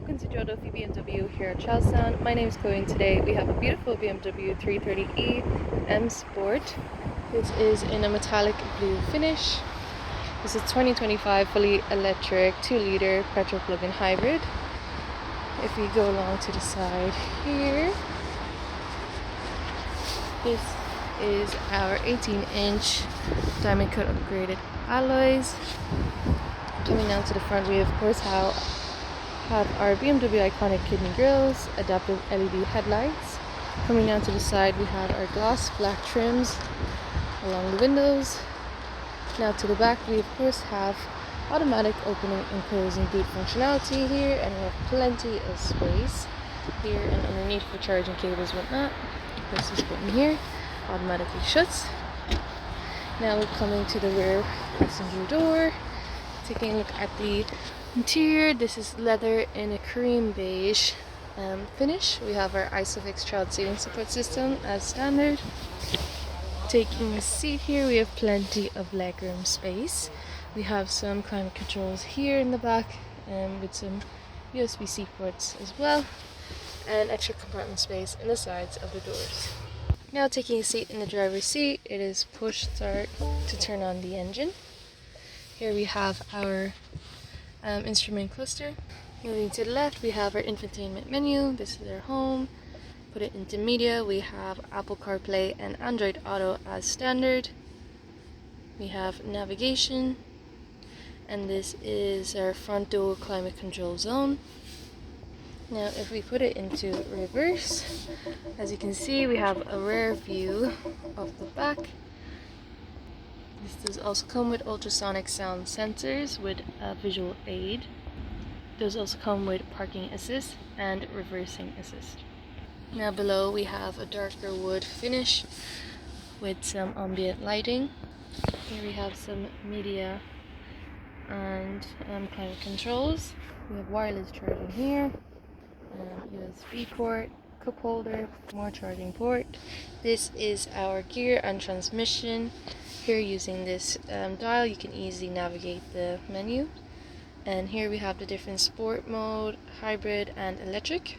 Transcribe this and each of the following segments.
welcome to Joe Duffy BMW here at Charlestown. My name is Chloe and today we have a beautiful BMW 330e M Sport. This is in a metallic blue finish. This is 2025 fully electric 2-liter petrol plug-in hybrid. If we go along to the side here, this is our 18-inch diamond cut upgraded alloys. Coming down to the front, we of course have our BMW iconic kidney grills, adaptive LED headlights. Coming down to the side, we have our gloss black trims along the windows. Now to the back, we of course have automatic opening and closing boot functionality here, and we have plenty of space here and underneath for charging cables and whatnot. Press this button here, automatically shuts. Now we're coming to the rear passenger door. Taking a look at the interior, this is leather in a cream beige finish. We have our ISOFIX child seating support system as standard. Taking a seat here, we have plenty of legroom space. We have some climate controls here in the back with some USB-C ports as well, and extra compartment space in the sides of the doors. Now taking a seat in the driver's seat, it is push start to turn on the engine. Here we have our instrument cluster. Moving to the left, we have our infotainment menu. This is our home. Put it into media. We have Apple CarPlay and Android Auto as standard. We have navigation, and this is our front door climate control zone. Now if we put it into reverse, as you can see, we have a rear view of the back. This does also come with ultrasonic sound sensors with a visual aid. It does also come with parking assist and reversing assist. Now below we have a darker wood finish with some ambient lighting. Here we have some media and climate controls. We have wireless charging here, USB port, cup holder, more charging port. This is our gear and transmission. Here using this dial you can easily navigate the menu, and here we have the different sport mode, hybrid and electric.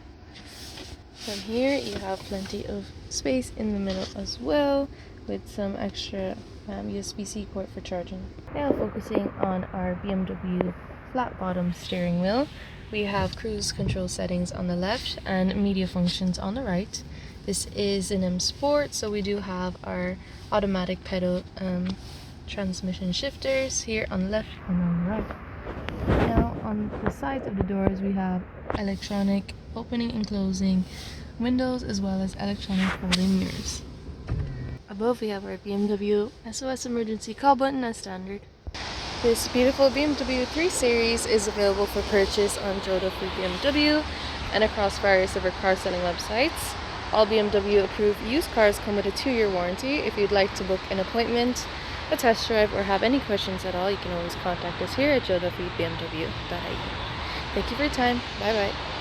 From here you have plenty of space in the middle as well with some extra USB-C port for charging. Now focusing on our BMW flat bottom steering wheel, we have cruise control settings on the left and media functions on the right. This is an M Sport, so we do have our automatic pedal transmission shifters here on the left and on the right. Now on the sides of the doors we have electronic opening and closing windows as well as electronic folding mirrors. Above we have our BMW SOS emergency call button as standard. This beautiful BMW 3 Series is available for purchase on Joe Duffy BMW and across various of our car selling websites. All BMW approved used cars come with a 2-year warranty. If you'd like to book an appointment, a test drive, or have any questions at all, you can always contact us here at Joe Duffy BMW. Thank you for your time. Bye bye.